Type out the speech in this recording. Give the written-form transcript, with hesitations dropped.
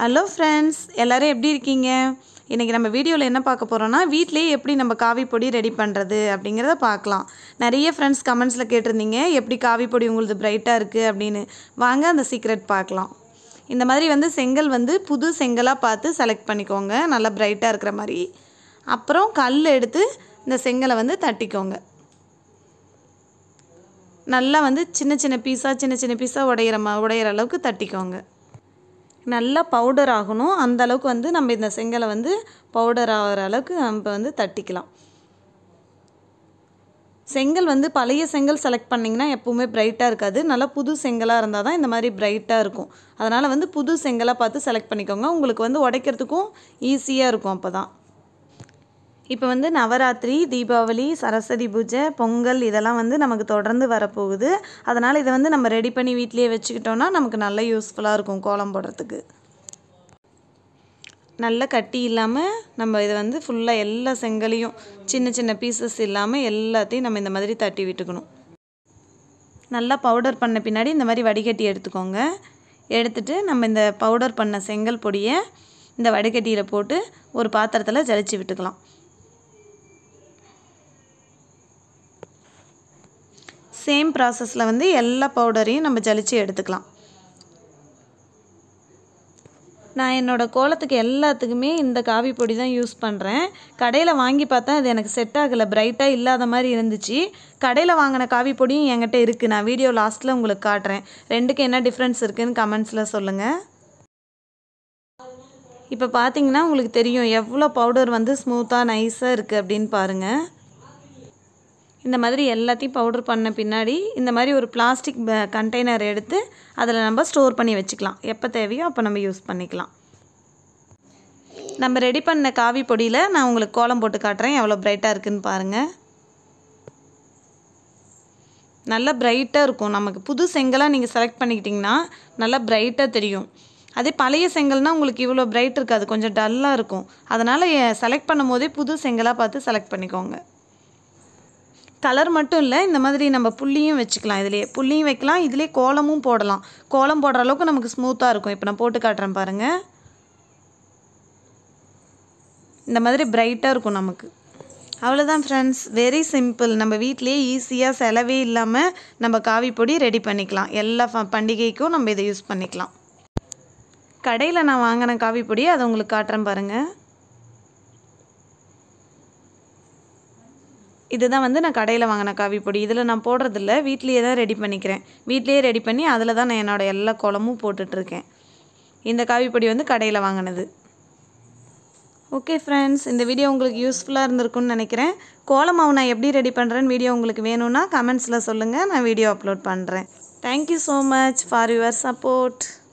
Hello friends, எல்லோரும் எப்படி இருக்கீங்க? இன்றைக்கி நம்ம வீடியோவில் என்ன பார்க்க போகிறோன்னா, வீட்டிலேயே எப்படி நம்ம காவி பொடி ரெடி பண்ணுறது அப்படிங்கிறத பார்க்கலாம். நிறைய ஃப்ரெண்ட்ஸ் கமெண்ட்ஸில் கேட்டிருந்தீங்க, எப்படி காவி பொடி உங்களுக்கு பிரைட்டாக இருக்குது அப்படின்னு. வாங்க அந்த சீக்ரெட் பார்க்கலாம். இந்த மாதிரி செங்கல் புது செங்கலாக பார்த்து செலக்ட் பண்ணிக்கோங்க, நல்லா பிரைட்டாக இருக்கிற மாதிரி. அப்புறம் கல் எடுத்து இந்த செங்கலை தட்டிக்கோங்க. நல்லா சின்ன சின்ன பீஸாக உடையிற அளவுக்கு தட்டிக்கோங்க. நல்லா பவுடர் ஆகணும், அந்த அளவுக்கு நம்ம இந்த செங்கலை பவுடர் ஆகிற அளவுக்கு நம்ம தட்டிக்கலாம். செங்கல் பழைய செங்கல் செலக்ட் பண்ணிங்கன்னா எப்போவுமே பிரைட்டாக இருக்காது. நல்லா புது செங்கலாக இருந்தால் தான் இந்த மாதிரி பிரைட்டாக இருக்கும். அதனால் புது செங்கலாக பார்த்து செலக்ட் பண்ணிக்கோங்க. உங்களுக்கு உடைக்கிறதுக்கும் ஈஸியாக இருக்கும். அப்போ தான் இப்போ நவராத்திரி, தீபாவளி, சரஸ்வதி பூஜை, பொங்கல் இதெல்லாம் நமக்கு தொடர்ந்து வரப்போகுது. அதனால் இதை நம்ம ரெடி பண்ணி வீட்டிலேயே வச்சுக்கிட்டோன்னா நமக்கு நல்ல யூஸ்ஃபுல்லாக இருக்கும் கோலம் போடுறதுக்கு. நல்ல கட்டி இல்லாமல் நம்ம இதை ஃபுல்லாக எல்லா செங்கலையும் சின்ன சின்ன பீசஸ் இல்லாமல் எல்லாத்தையும் நம்ம இந்த மாதிரி தட்டி விட்டுக்கணும். நல்லா பவுடர் பண்ண பின்னாடி இந்த மாதிரி வடிகட்டி எடுத்துக்கோங்க. எடுத்துகிட்டு நம்ம இந்த பவுடர் பண்ண செங்கல் பொடியை இந்த வடிகட்டியில் போட்டு ஒரு பாத்திரத்தில் ஜலிச்சு விட்டுக்கலாம். சேம் ப்ராசஸில் எல்லா பவுடரையும் நம்ம ஜலிச்சு எடுத்துக்கலாம். நான் என்னோடய கோலத்துக்கு எல்லாத்துக்குமே இந்த காவி பொடி தான் யூஸ் பண்ணுறேன். கடையில் வாங்கி பார்த்தா அது எனக்கு செட் ஆகலை, பிரைட்டாக இல்லாத மாதிரி இருந்துச்சு. கடையில் வாங்கின காவி பொடியும் என்கிட்ட இருக்குது. நான் வீடியோ லாஸ்ட்டில் உங்களுக்கு காட்டுறேன். ரெண்டுக்கு என்ன டிஃப்ரென்ஸ் இருக்குதுன்னு கமெண்ட்ஸில் சொல்லுங்கள். இப்போ பார்த்தீங்கன்னா உங்களுக்கு தெரியும் எவ்வளோ பவுடர் ஸ்மூத்தாக நைஸாக இருக்குது அப்படின்னு பாருங்கள். இந்த மாதிரி எல்லாத்தையும் பவுடர் பண்ண பின்னாடி இந்த மாதிரி ஒரு பிளாஸ்டிக் கண்டெய்னர் எடுத்து அதில் நம்ம ஸ்டோர் பண்ணி வச்சுக்கலாம். எப்போ தேவையோ அப்போ நம்ம யூஸ் பண்ணிக்கலாம். நம்ம ரெடி பண்ண காவி பொடியில் நான் உங்களுக்கு கோலம் போட்டு காட்டுறேன், எவ்வளோ பிரைட்டாக இருக்குதுன்னு பாருங்கள். நல்லா பிரைட்டாக இருக்கும். நமக்கு புது செங்கலாக நீங்கள் செலக்ட் பண்ணிக்கிட்டிங்கன்னா நல்லா பிரைட்டாக தெரியும். அதே பழைய செங்கல்னால் உங்களுக்கு இவ்வளோ பிரைட் இருக்காது, கொஞ்சம் டல்லாக இருக்கும். அதனால் செலக்ட் பண்ணும் போதே புது செங்கலாக பார்த்து செலக்ட் பண்ணிக்கோங்க. கலர் மட்டும் இல்லை, இந்த மாதிரி நம்ம புள்ளியும் வச்சுக்கலாம். இதுலேயே புள்ளியும் வைக்கலாம், இதிலே கோலமும் போடலாம். கோலம் போடுற அளவுக்கு நமக்கு ஸ்மூத்தாக இருக்கும். இப்போ நான் போட்டு காட்டுறேன் பாருங்கள். இந்த மாதிரி பிரைட்டாக இருக்கும் நமக்கு. அவ்வளோதான் ஃப்ரெண்ட்ஸ், வெரி சிம்பிள். நம்ம வீட்டிலேயே ஈஸியாக செலவே இல்லாமல் நம்ம காவி பொடி ரெடி பண்ணிக்கலாம். எல்லா பண்டிகைக்கும் நம்ம இதை யூஸ் பண்ணிக்கலாம். கடையில் நான் வாங்கின காவி பொடி அதை உங்களுக்கு காட்டுறேன் பாருங்கள். இதுதான் நான் கடையில் வாங்கின காவி பொடி. இதில் நான் போடுறதில்ல, வீட்லேயே தான் ரெடி பண்ணிக்கிறேன். வீட்லேயே ரெடி பண்ணி அதில் தான் நான் என்னோடய எல்லா கோலமும் போட்டுட்ருக்கேன். இந்த காவி பொடி கடையில் வாங்கினது. ஓகே ஃப்ரெண்ட்ஸ், இந்த வீடியோ உங்களுக்கு யூஸ்ஃபுல்லாக இருந்திருக்குன்னு நினைக்கிறேன். கோலம் மாவு நான் எப்படி ரெடி பண்ணுறேன்னு வீடியோ உங்களுக்கு வேணும்னா கமெண்ட்ஸில் சொல்லுங்கள், நான் வீடியோ அப்லோட் பண்ணுறேன். Thank you so much for your support.